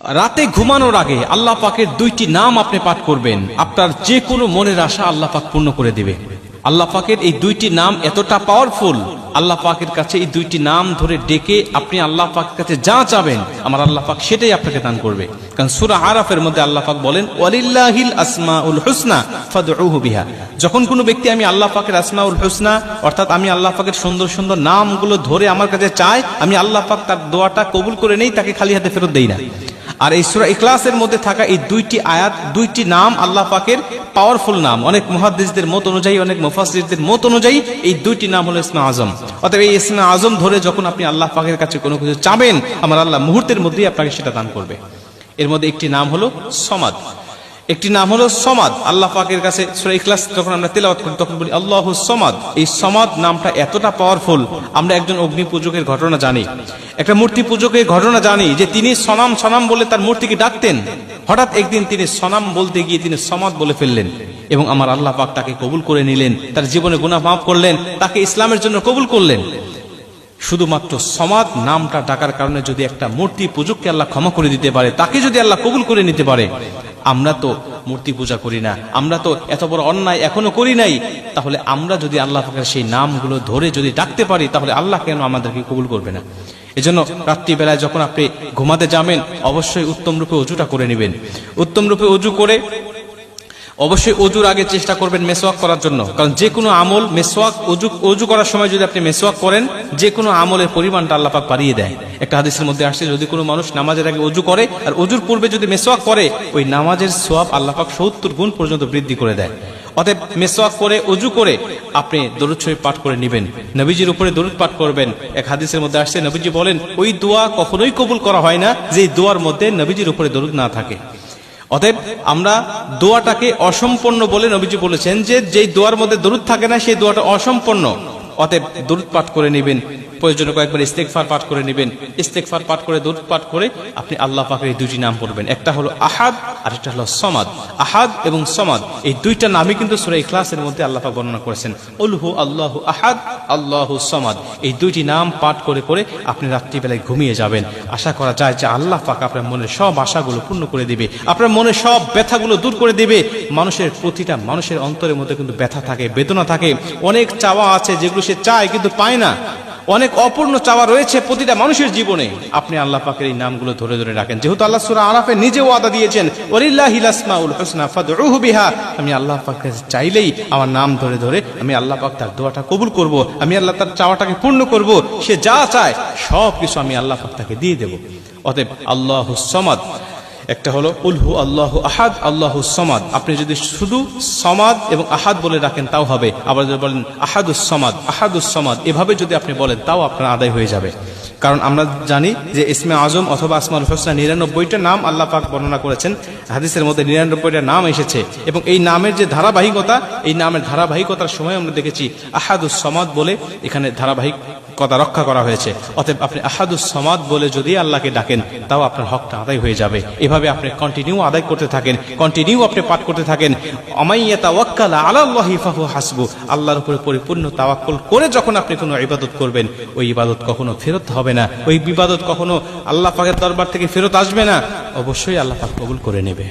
রাতে ঘুমানোর আগে আল্লাহ পাকের দুইটি নাম আপনি পাঠ করবেন, আপনার যে কোনো মনের আশা আল্লাহ পাক পূর্ণ করে দিবে। আল্লাহ পাকের এই দুইটি নাম এতটা পাওয়ারফুল, আল্লাহ পাকের কাছে এই দুইটি নাম ধরে ডেকে আপনি আল্লাহ পাকের কাছে যা চাবেন আমার আল্লাহ পাক সেটাই আপনাকে দান করবে। কারণ সূরা আরাফের মধ্যে আল্লাহ পাক বলেন ওয়ালিল্লাহিল আসমাউল হুসনা ফাদউহু বিহা। যখন কোনো ব্যক্তি আমি আল্লাহ পাকের আসমাউল হুসনা অর্থাৎ আমি আল্লাহ পাকের সুন্দর সুন্দর নামগুলো ধরে আমার কাছে চায়, আমি আল্লাহ পাক তার দোয়াটা কবুল করে নেই, তাকে খালি হাতে ফেরত দেই না। আর এই সূরা ইখলাসের মধ্যে থাকা এই দুইটি আয়াত, দুইটি নাম আল্লাহ পাকের পাওয়ারফুল নাম। অনেক মুহাদ্দিসদের মত অনুযায়ী, অনেক মুফাসসিরদের মত অনুযায়ী এই দুইটি নাম হলো ইসমে আজম। অতএব এই ইসমে আজম ধরে যখন আপনি আল্লাহ পাকের কাছে কোনো কিছু চাবেন আমার আল্লাহ মুহূর্তের মধ্যেই আপনাকে সেটা দান করবে। এর মধ্যে একটি নাম হলো সমাদ, একটি নাম হলো সমাদ। আল্লাহ পাকের কাছে সূরা ইখলাস যখন আমরা তেলাওয়াত করি তখন বলি আল্লাহুস সমাদ। এই সমাদ নামটা এতটা পাওয়ারফুল, আমরা একজন অগ্নি পূজকের ঘটনা জানি, একটা মূর্তি পূজকের ঘটনা জানি যে তিনি সনাম সনাম বলে তার মূর্তিকে ডাকতেন। হঠাৎ একদিন তিনি সনাম বলতে গিয়ে তিনি সমাদ বলে ফেললেন এবং আমার আল্লাহ পাক তাকে কবুল করে নিলেন, তার জীবনে গুনাহ মাফ করলেন, তাকে ইসলামের জন্য কবুল করলেন। শুধুমাত্র সমাদ নামটা ডাকার কারণে যদি একটা মূর্তি পূজককে আল্লাহ ক্ষমা করে দিতে পারে, তাকে যদি আল্লাহ কবুল করে নিতে পারে, আমরা তো মূর্তি পূজা করি না, আমরা তো এত বড় অন্যায় এখনো করি নাই, তাহলে আমরা যদি আল্লাহ পাকের সেই নামগুলো ধরে যদি ডাকতে পারি তাহলে আল্লাহ কেন আমাদেরকে কবুল করবে না? এজন্য রাত্রিবেলায় যখন আপনি ঘুমাতে যাবেন অবশ্যই উত্তম রূপে ওযুটা করে নেবেন। উত্তম রূপে ওযু করে অবশ্যই ওযুর আগে চেষ্টা করবেন মেসওয়াক করার জন্য। কারণ যে কোনো আমল মেসওয়াক ওযু করার সময় যদি আপনি মেসওয়াক করেন, যে কোনো আমলের পরিমাণটা আল্লাহ পাক বাড়িয়ে দেয়। একটা হাদিসের মধ্যে আসছে যদি কোনো মানুষ নামাজের আগে ওযু করে আর ওযুর পূর্বে যদি মেসওয়াক করে, ওই নামাজের সওয়াব আল্লাহ পাক 70 গুণ পর্যন্ত বৃদ্ধি করে দেয়। অতএব মেসওয়াক করে ওযু করে আপনি দরুদ শরীফ পাঠ করে নেবেন, নবীজির উপরে দরুদ পাঠ করবেন। এক হাদিসের মধ্যে আসছে নবীজি বলেন ওই দোয়া কখনোই কবুল করা হয় না যে দোয়ার মধ্যে নবীজির উপরে দরুদ না থাকে। অতএব আমরা দোয়াটাকে অসম্পূর্ণ বলে নবীজি বলেছেন যে যেই দোয়ার মধ্যে দরুদ থাকে না সেই দোয়াটা অসম্পূর্ণ। অতএব দরুদ পাঠ করে নেবেন, প্রয়োজনে কয়েকবার ইস্তেগফার পাঠ করে নেবেন। ইস্তেগফার পাঠ করে দরুদ পাঠ করে আপনি আল্লাহ পাকের এই দুইটি নাম পড়বেন, একটা হলো আহাদ আর একটা হলো সমাদ। আহাদ এবং সমাদ এই দুইটা নামই কিন্তু সূরা ইখলাসের মধ্যে আল্লাহ পাক বর্ণনা করেছেন। কুল হু আল্লাহু আহাদ আল্লাহু সমাদ। এই দুইটি নাম পাঠ করে করে আপনি রাত্রিবেলায় ঘুমিয়ে যাবেন। আশা করা যায় যে আল্লাহ পাক আপনার মনের সব আশাগুলো পূর্ণ করে দিবে, আপনার মনের সব ব্যথাগুলো দূর করে দিবে। মানুষের প্রতিটা মানুষের অন্তরের মধ্যে কিন্তু ব্যথা থাকে, বেদনা থাকে, অনেক চাওয়া আছে যেগুলো সে চায় কিন্তু পায় না, অনেক অপূর্ণ চাওয়া রয়েছে প্রতিটা মানুষের জীবনে। আপনি আল্লাহ পাকের এই নামগুলো ধরে ধরে রাখেন, যেহেতু আল্লাহ সূরা আরাফে নিজে ওয়াদা দিয়েছেন ওয়ালিল্লাহিল আসমাউল হুসনা ফাদউহু বিহা। আমি আল্লাহ পাকের চাইলেই আমার নাম ধরে ধরে আমি আল্লাহ পাক তার দোয়াটা কবুল করব, আমি আল্লাহ তার চাওয়াটাকে পূর্ণ করব। সে যা চায় সব কিছু আমি আল্লাহ পাক তাকে দিয়ে দেব। অতএব আল্লাহুস সামাদ একটা হলো কুল হু আল্লাহু আহাদ আল্লাহুস সামাদ। আপনি যদি শুধু সামাদ এবং আহাদ বলে রাখেন তাও হবে, আবার যদি বলেন আহাদুস সামাদ আহাদুস সামাদ এভাবে যদি আপনি বলেন তাও আপনার আদায় হয়ে যাবে। কারণ আমরা জানি যে ইসমে আজম অথবা আসমাউল হুসনা 99টা নাম আল্লাহ পাক বর্ণনা করেছেন, হাদিসের মধ্যে 99টা নাম এসেছে এবং এই নামের যে ধারাবাহিকতা, এই নামের ধারাবাহিকতার সময় আমরা দেখেছি আহাদুস সামাদ বলে এখানে ধারাবাহিকতা রক্ষা করা হয়েছে। অতএব আপনি আহাদুস সামাদ বলে যদি আল্লাহকে ডাকেন তাও আপনার হকটা আদায় হয়ে যাবে। এভাবে আপনি কন্টিনিউ আদায় করতে থাকেন, কন্টিনিউ আপনি পাঠ করতে থাকেন। আমাইয়া তাওয়াক্কাল আলাল্লাহি ফাহু হাসবু। আল্লাহর উপরে পরিপূর্ণ তাওয়াক্কুল করে যখন আপনি কোনো ইবাদত করবেন, ওই ইবাদত কখনো ফেরত হবে না, ওই ইবাদত কখনো আল্লাহ পাকের দরবার থেকে ফেরত আসবে না, অবশ্যই আল্লাহ পাক কবুল করে নেবে।